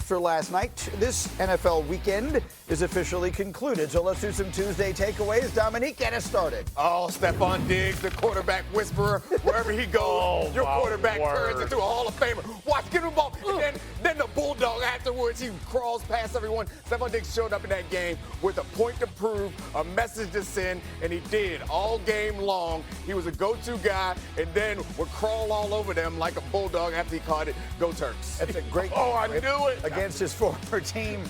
after last night, this NFL weekend is officially concluded. So let's do some Tuesday takeaways. Dominique, get us started. Oh, Stephon Diggs, the quarterback whisperer. Wherever he goes, your quarterback turns into a Hall of Famer. Watch, get him the ball. And then the Bulldog afterwards, he crawls past everyone. Stephon Diggs showed up in that game with a point to prove, a message to send, and he did all game long. He was a go-to guy, and then would crawl all over them like a Bulldog after he caught it. Go Turks. That's a great I knew it. against his former team.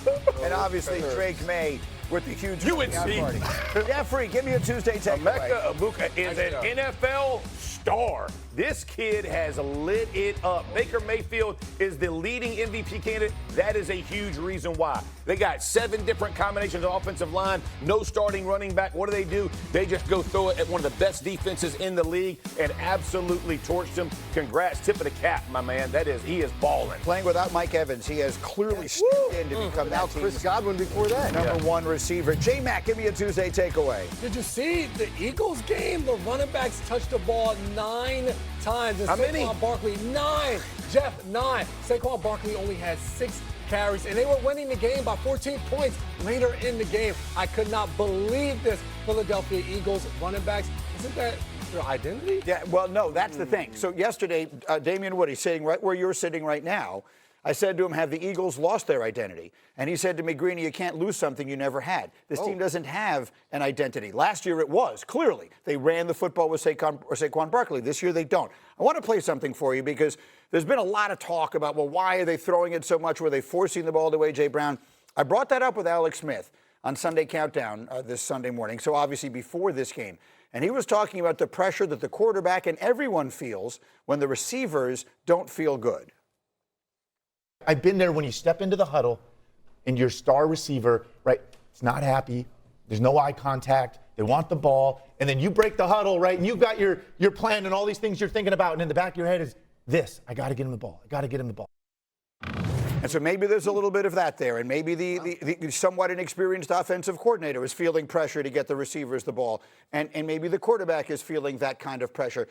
And obviously Drake May with the huge UNC. party. Jeffrey, give me a Tuesday takeaway. Emeka Egbuka is an NFL star. This kid has lit it up. Baker Mayfield is the leading MVP candidate. That is a huge reason why. They got 7 different combinations of offensive line, no starting running back. What do? They just go through it at one of the best defenses in the league and absolutely torched them. Congrats. Tip of the cap, my man. He is balling. Playing without Mike Evans, he has clearly stepped in to become that team's Chris Godwin before that. number one receiver. J-Mac, give me a Tuesday takeaway. Did you see the Eagles game? The running backs touched the ball 9 times. And How many? Saquon Barkley, 9. Jeff, 9. Saquon Barkley only had 6 carries, and they were winning the game by 14 points later in the game. I could not believe this. Philadelphia Eagles running backs. Isn't that their identity? Yeah, well, no, that's the thing. So yesterday, Damian Woody, sitting right where you're sitting right now, I said to him, have the Eagles lost their identity? And he said to me, Greeny, you can't lose something you never had. This team doesn't have an identity. Last year it was, clearly. They ran the football with Saquon Barkley. This year they don't. I want to play something for you because there's been a lot of talk about, well, why are they throwing it so much? Were they forcing the ball to A.J. Brown? I brought that up with Alex Smith on Sunday Countdown this Sunday morning, so obviously before this game. And he was talking about the pressure that the quarterback and everyone feels when the receivers don't feel good. I've been there when you step into the huddle and your star receiver, right, is not happy. There's no eye contact. They want the ball. And then you break the huddle, right, and you've got your plan and all these things you're thinking about. And in the back of your head is this. I got to get him the ball. I got to get him the ball. And so maybe there's a little bit of that there. And maybe the somewhat inexperienced offensive coordinator is feeling pressure to get the receivers the ball. And maybe the quarterback is feeling that kind of pressure.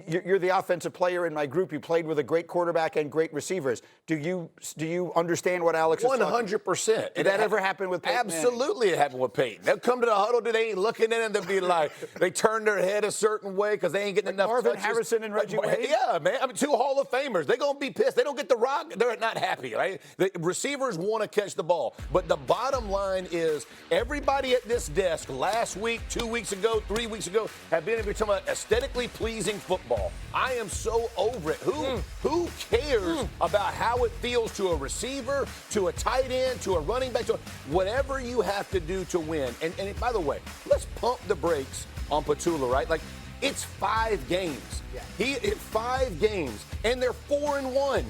You're the offensive player in my group. You played with a great quarterback and great receivers. Do you understand what Alex is talking about? 100%. Did that ever happen with Peyton Absolutely it happened with Peyton. They'll come to the huddle, they ain't looking at him, they'll be like, they turn their head a certain way because they ain't getting enough Marvin touches. Harrison and Reggie Wayne? Yeah, man. I mean, 2 Hall of Famers. They're going to be pissed. They don't get the rock. They're not happy, right? The receivers want to catch the ball. But the bottom line is everybody at this desk last week, 2 weeks ago, 3 weeks ago, have been able to talk about aesthetically pleasing football. I am so over it. Who cares about how it feels to a receiver, to a tight end, to a running back, to whatever you have to do to win. And by the way, let's pump the brakes on Patullo, right? Like, it's 5 games. Yeah. He hit 5 games, and they're 4-1.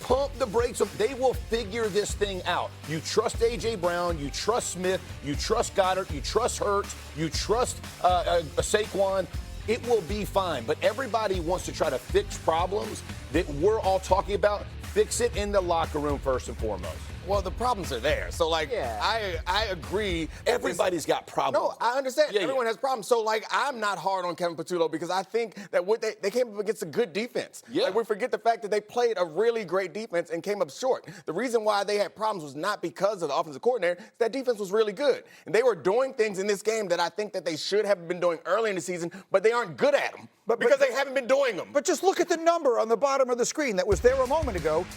Pump the brakes. They will figure this thing out. You trust A.J. Brown. You trust Smith. You trust Goddard. You trust Hurts. You trust Saquon. It will be fine. But everybody wants to try to fix problems that we're all talking about. Fix it in the locker room first and foremost. Well, the problems are there. So, I agree. Everybody's got problems. No, I understand. Yeah, Everyone has problems. So, I'm not hard on Kevin Patullo because I think that they came up against a good defense. Yeah. We forget the fact that they played a really great defense and came up short. The reason why they had problems was not because of the offensive coordinator. That defense was really good. And they were doing things in this game that I think that they should have been doing early in the season, but they aren't good at them because they haven't been doing them. But just look at the number on the bottom of the screen that was there a moment ago.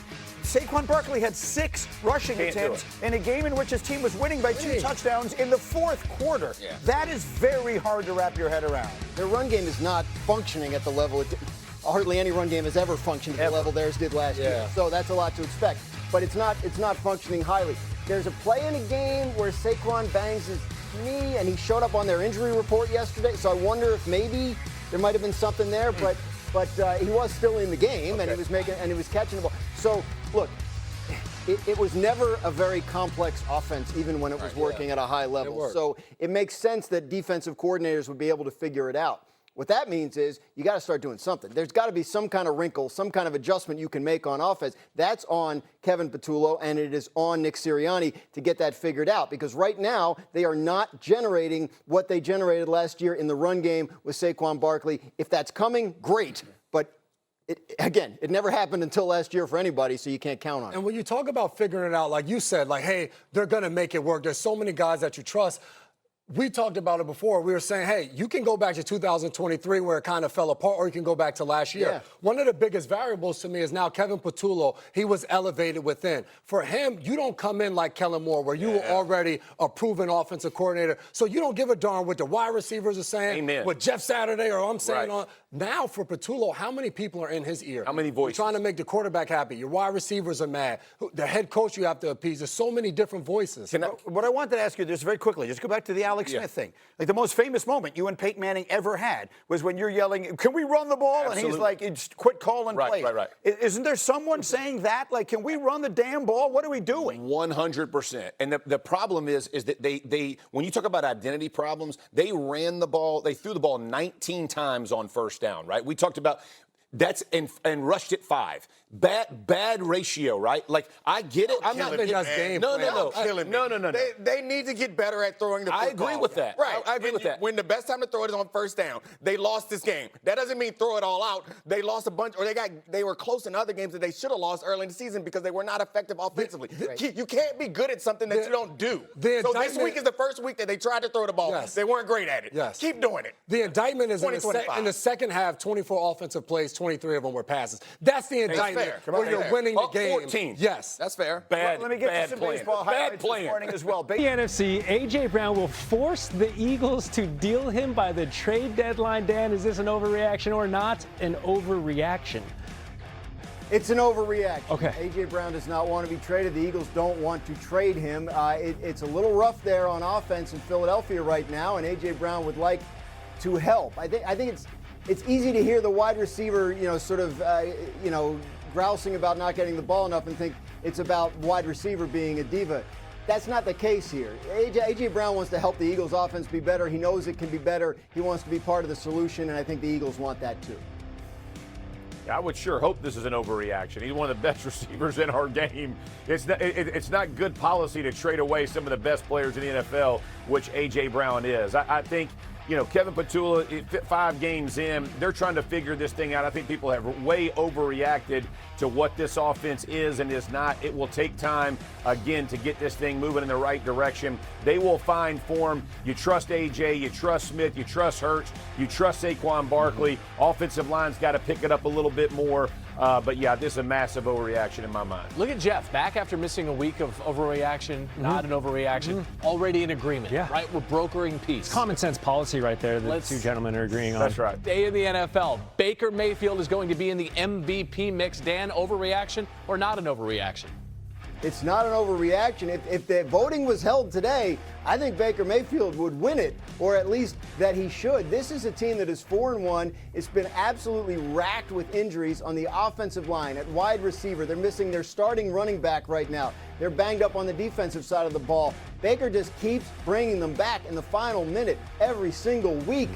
Saquon Barkley had 6 rushing attempts in a game in which his team was winning by 2 touchdowns in the 4th quarter. Yeah. That is very hard to wrap your head around. Their run game is not functioning at the level hardly any run game has ever functioned at the level theirs did last year. So that's a lot to expect. But it's not functioning highly. There's a play in a game where Saquon bangs his knee, and he showed up on their injury report yesterday. So I wonder if maybe there might have been something there, but he was still in the game, and he was catching the ball. So look, it was never a very complex offense, even when it was working at a high level. So it makes sense that defensive coordinators would be able to figure it out. What that means is you got to start doing something. There's got to be some kind of wrinkle, some kind of adjustment you can make on offense. That's on Kevin Patullo, and it is on Nick Sirianni to get that figured out, because right now they are not generating what they generated last year in the run game with Saquon Barkley. If that's coming, great. But Again, it never happened until last year for anybody, so you can't count on it. And when you talk about figuring it out, like you said, like, hey, they're going to make it work. There's so many guys that you trust. We talked about it before. We were saying, hey, you can go back to 2023 where it kind of fell apart, or you can go back to last year. Yeah. One of the biggest variables to me is now Kevin Patullo. He was elevated within. For him, you don't come in like Kellen Moore where you were already a proven offensive coordinator. So you don't give a darn what the wide receivers are saying, Amen. what Jeff Saturday or I'm saying. Right. Now for Patullo, how many people are in his ear? How many voices? You're trying to make the quarterback happy. Your wide receivers are mad. The head coach you have to appease. There's so many different voices. What I wanted to ask you just very quickly, just go back to the Alex Smith thing. Like the most famous moment you and Peyton Manning ever had was when you're yelling, "Can we run the ball?" Absolutely. And he's like, "Just quit calling plays." Right. Isn't there someone saying that? Like, can we run the damn ball? What are we doing? 100%. And the problem is that they when you talk about identity problems, they ran the ball, they threw the ball 19 times on first down, right? We talked about that's and rushed it 5. Bad ratio, right? Like, I get it. I'm not game No. They need to get better at throwing the football. I agree with that. Right. I agree with that. When the best time to throw it is on first down, they lost this game. That doesn't mean throw it all out. They lost a bunch, or they were close in other games that they should have lost early in the season because they were not effective offensively. You can't be good at something that you don't do. So this week is the first week that they tried to throw the ball. Yes. They weren't great at it. Yes. Keep doing it. The indictment is in the second half, 24 offensive plays, 23 of them were passes. That's the indictment where you're winning the game. 14. Yes. That's fair. Let me get to some baseball highlights this morning as well. The NFC, A.J. Brown will force the Eagles to deal him by the trade deadline. Dan, is this an overreaction or not an overreaction? It's an overreaction. Okay. A.J. Brown does not want to be traded. The Eagles don't want to trade him. It's a little rough there on offense in Philadelphia right now, and A.J. Brown would like to help. I think it's easy to hear the wide receiver, grousing about not getting the ball enough and think it's about wide receiver being a diva. That's not the case here. A.J. Brown wants to help the Eagles' offense be better. He knows it can be better. He wants to be part of the solution, and I think the Eagles want that too. I would sure hope this is an overreaction. He's one of the best receivers in our game. It's not good policy to trade away some of the best players in the NFL, which A.J. Brown is. I think, Kevin Patullo, 5 games in, they're trying to figure this thing out. I think people have way overreacted to what this offense is and is not. It will take time, again, to get this thing moving in the right direction. They will find form. You trust A.J., you trust Smith, you trust Hurts, you trust Saquon Barkley. Offensive line's got to pick it up a little bit more. But yeah, this is a massive overreaction in my mind. Look at Jeff, back after missing a week of overreaction, not an overreaction, already in agreement, right? We're brokering peace. Common sense policy right there that two gentlemen are agreeing on. That's right. Stay in the NFL. Baker Mayfield is going to be in the MVP mix. Dan, overreaction or not an overreaction? It's not an overreaction. If the voting was held today, I think Baker Mayfield would win it, or at least that he should. This is a team that is 4-1. It's been absolutely racked with injuries on the offensive line, at wide receiver. They're missing their starting running back right now. They're banged up on the defensive side of the ball. Baker just keeps bringing them back in the final minute every single week.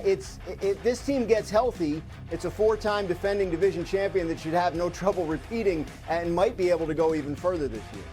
This team gets healthy. It's a 4-time defending division champion that should have no trouble repeating and might be able to go even further this year.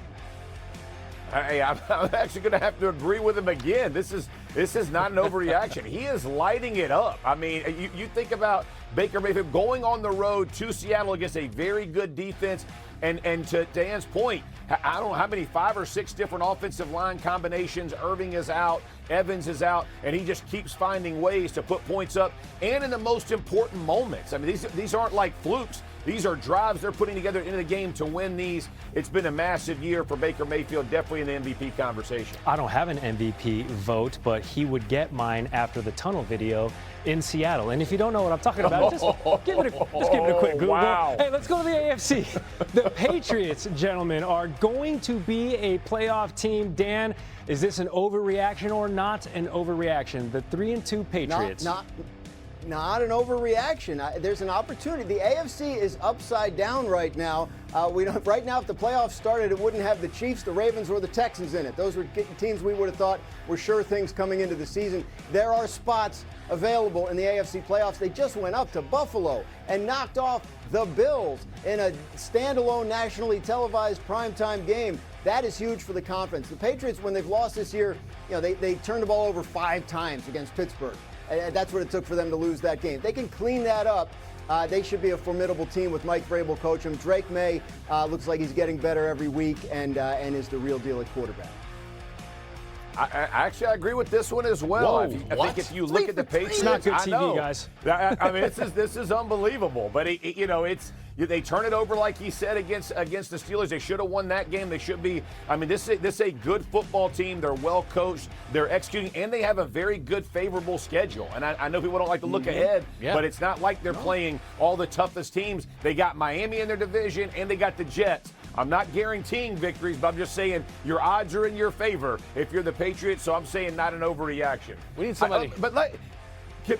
Hey, I'm actually going to have to agree with him again. This is not an overreaction. He is lighting it up. I mean, you think about Baker Mayfield going on the road to Seattle against a very good defense. And to Dan's point, I don't know how many, 5 or 6 different offensive line combinations. Irving is out, Evans is out, and he just keeps finding ways to put points up. And in the most important moments. I mean, these aren't like flukes. These are drives they're putting together in the game to win these. It's been a massive year for Baker Mayfield, definitely in the MVP conversation. I don't have an MVP vote, but he would get mine after the tunnel video in Seattle. And if you don't know what I'm talking about, just give it a quick Google. Wow. Hey, let's go to the AFC. The Patriots, gentlemen, are going to be a playoff team. Dan, is this an overreaction or not an overreaction? The 3-2 Patriots. Not an overreaction. There's an opportunity. The AFC is upside down right now. Right now, if the playoffs started, it wouldn't have the Chiefs, the Ravens, or the Texans in it. Those were teams we would have thought were sure things coming into the season. There are spots available in the AFC playoffs. They just went up to Buffalo and knocked off the Bills in a standalone nationally televised primetime game. That is huge for the conference. The Patriots, when they've lost this year, they turned the ball over 5 times against Pittsburgh. That's what it took for them to lose that game. They can clean that up. They should be a formidable team with Mike Vrabel coach them. Drake May looks like he's getting better every week and is the real deal at quarterback. I agree with this one as well. I think if you look at the Patriots, It's not good I TV, know. guys. I mean, this is unbelievable. But they turn it over like he said against the Steelers. They should have won that game. They should be. I mean, this is a good football team. They're well coached. They're executing, and they have a very good, favorable schedule. And I know people don't like to look ahead, but it's not like they're playing all the toughest teams. They got Miami in their division, and they got the Jets. I'm not guaranteeing victories, but I'm just saying your odds are in your favor if you're the Patriots. So I'm saying not an overreaction. We need somebody.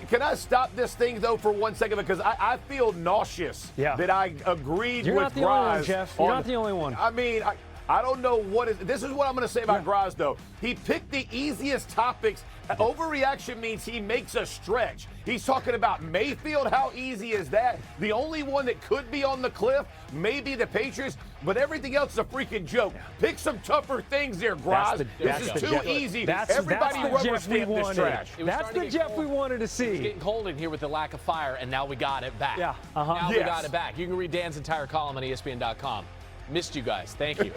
Can I stop this thing, though, for 1 second? Because I feel nauseous that I agreed You're with not the only one, Graz Jeff. You're not the only one. I mean, I don't know what is. This is what I'm going to say about Graz, though. He picked the easiest topics. Overreaction means he makes a stretch. He's talking about Mayfield. How easy is that? The only one that could be on the cliff may be the Patriots, but everything else is a freaking joke. Pick some tougher things there, Graz. This is too easy. Everybody rubber stamp this trash. That's the Jeff we wanted to see. It's getting cold in here with the lack of fire, and now we got it back. Now we got it back. You can read Dan's entire column on ESPN.com. Missed you guys. Thank you.